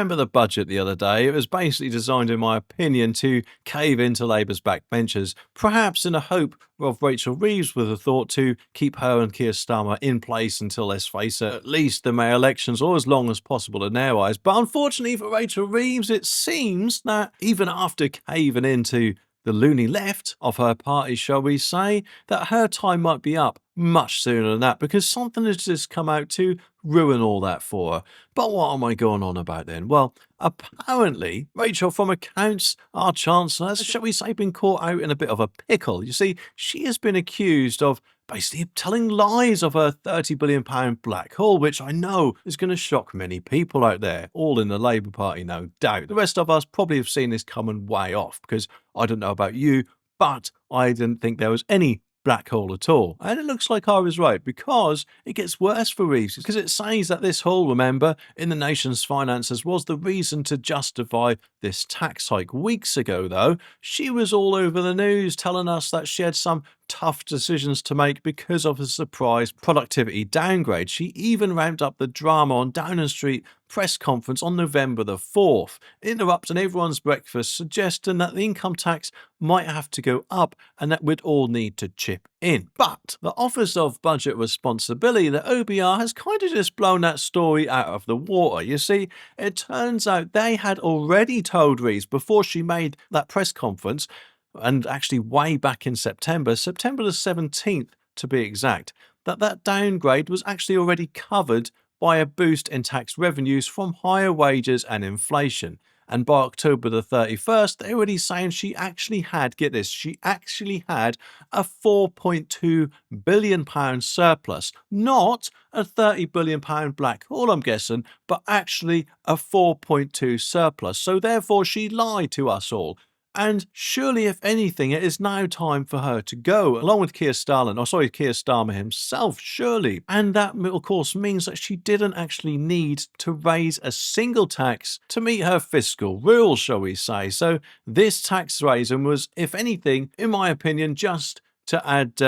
remember the budget the other day? It was basically designed, in my opinion, to cave into Labour's backbenchers, perhaps in a hope of Rachel Reeves with a thought to keep her and Keir Starmer in place until, let's face it, at least the May elections, or as long as possible in their eyes. But unfortunately for Rachel Reeves, it seems that even after caving into the loony left of her party, shall we say, that her time might be up much sooner than that, because something has just come out to ruin all that for her. But what am I going on about then? Well, apparently, Rachel, from accounts, our Chancellor has, shall we say, been caught out in a bit of a pickle. You see, she has been accused of basically telling lies of her £30 billion black hole, which I know is going to shock many people out there, all in the Labour Party, no doubt. The rest of us probably have seen this coming way off, because I don't know about you, but I didn't think there was any black hole at all. And it looks like I was right, because it gets worse for Reeves, because it says that this hole, remember, in the nation's finances was the reason to justify this tax hike. Weeks ago, though, she was all over the news telling us that she had some tough decisions to make because of a surprise productivity downgrade. She even ramped up the drama on Downing Street press conference on November the 4th, interrupting everyone's breakfast, suggesting that the income tax might have to go up and that we'd all need to chip in. But the Office of Budget Responsibility, the OBR, has kind of just blown that story out of the water. You see, it turns out they had already told Reeves before she made that press conference, and actually way back in September the 17th to be exact, that downgrade was actually already covered by a boost in tax revenues from higher wages and inflation. And by October the 31st, they're already saying she actually had, get this, she actually had a £4.2 billion surplus. Not a £30 billion black hole, I'm guessing, but actually a 4.2 surplus. So therefore, she lied to us all. And surely, if anything, it is now time for her to go, along with Keir Starmer himself, surely. And that, of course, means that she didn't actually need to raise a single tax to meet her fiscal rules, shall we say. So this tax raising was, if anything, in my opinion, just to add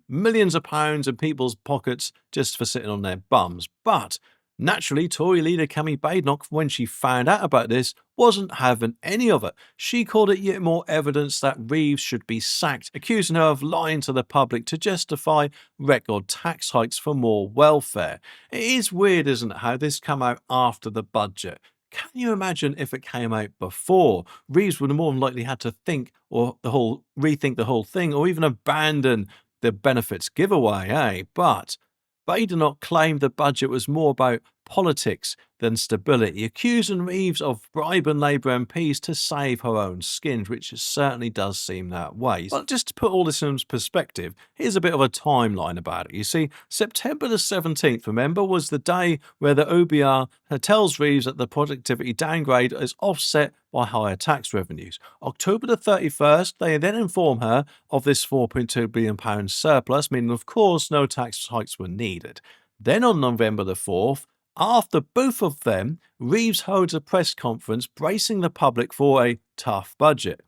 millions of pounds in people's pockets just for sitting on their bums. But naturally, Tory leader Cammy Badenoch, when she found out about this, wasn't having any of it. She called it yet more evidence that Reeves should be sacked, accusing her of lying to the public to justify record tax hikes for more welfare. It is weird, isn't it, how this came out after the budget. Can you imagine if it came out before? Reeves would have more than likely had to rethink the whole thing, or even abandon the benefits giveaway, eh? But Badenoch claimed the budget was more about politics than stability, accusing Reeves of bribing Labour MPs to save her own skin, which certainly does seem that way. But just to put all this in perspective, here's a bit of a timeline about it. You see, September the 17th, remember, was the day where the OBR tells Reeves that the productivity downgrade is offset by higher tax revenues. October the 31st, they then inform her of this £4.2 billion surplus, meaning, of course, no tax hikes were needed. Then on November the 4th, after both of them, Reeves holds a press conference bracing the public for a tough budget.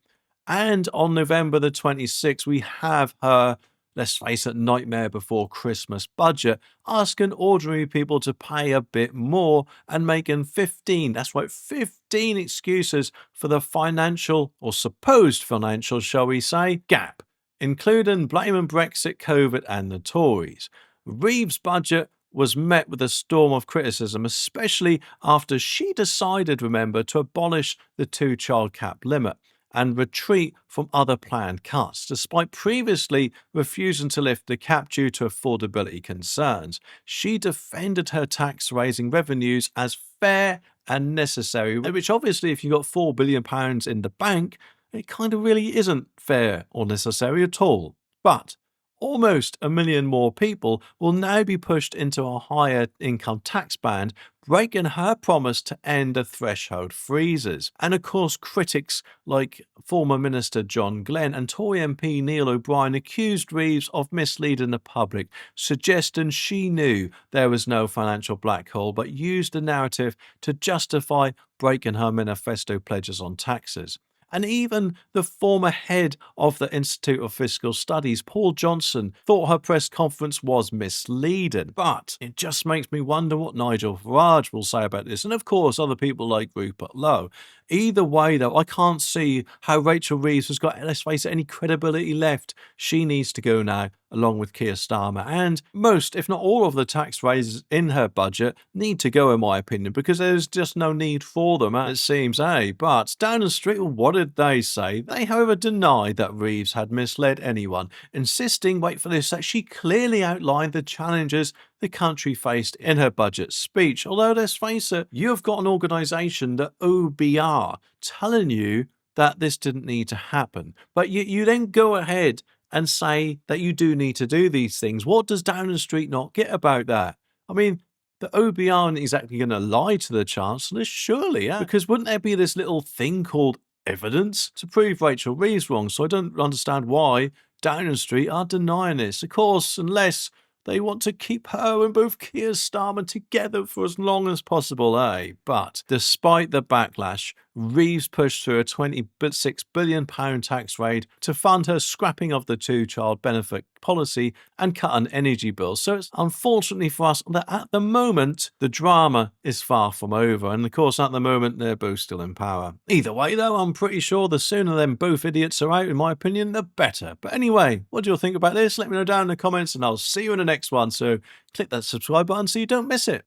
And on November the 26th, we have her, let's face it, nightmare before Christmas budget, asking ordinary people to pay a bit more and making 15 excuses for the financial, or supposed financial, shall we say, gap, including blaming Brexit, COVID and the Tories. Reeves' budget was met with a storm of criticism, especially after she decided, remember, to abolish the two-child cap limit and retreat from other planned cuts, despite previously refusing to lift the cap due to affordability concerns. She defended her tax-raising revenues as fair and necessary, which obviously, if you've got £4 billion in the bank, it kind of really isn't fair or necessary at all. But almost 1 million more people will now be pushed into a higher income tax band, breaking her promise to end the threshold freezes. And of course, critics like former Minister John Glenn and Tory MP Neil O'Brien accused Reeves of misleading the public, suggesting she knew there was no financial black hole, but used the narrative to justify breaking her manifesto pledges on taxes. And even the former head of the Institute of Fiscal Studies, Paul Johnson, thought her press conference was misleading. But it just makes me wonder what Nigel Farage will say about this, and of course other people like Rupert Lowe. Either way, though, I can't see how Rachel Reeves has got, let's face it, any credibility left. She needs to go now, along with Keir Starmer. And most, if not all, of the tax raises in her budget need to go, in my opinion, because there's just no need for them, it seems, eh? But Downing Street, what did they say? They, however, denied that Reeves had misled anyone, insisting, wait for this, that she clearly outlined the challenges the country faced in her budget speech. Although, let's face it, you've got an organisation, the OBR, telling you that this didn't need to happen. But you then go ahead and say that you do need to do these things. What does Downing Street not get about that? I mean, the OBR aren't exactly going to lie to the Chancellor, surely, because wouldn't there be this little thing called evidence to prove Rachel Reeves wrong? So I don't understand why Downing Street are denying this. Of course, unless they want to keep her and both Keir Starmer together for as long as possible, eh? But despite the backlash, Reeves pushed through a £26 billion tax raid to fund her scrapping of the two-child benefit policy and cut an energy bill. So it's unfortunately for us that at the moment, the drama is far from over. And of course, at the moment, they're both still in power. Either way, though, I'm pretty sure the sooner them both idiots are out, in my opinion, the better. But anyway, what do you think about this? Let me know down in the comments and I'll see you in the next one. So click that subscribe button so you don't miss it.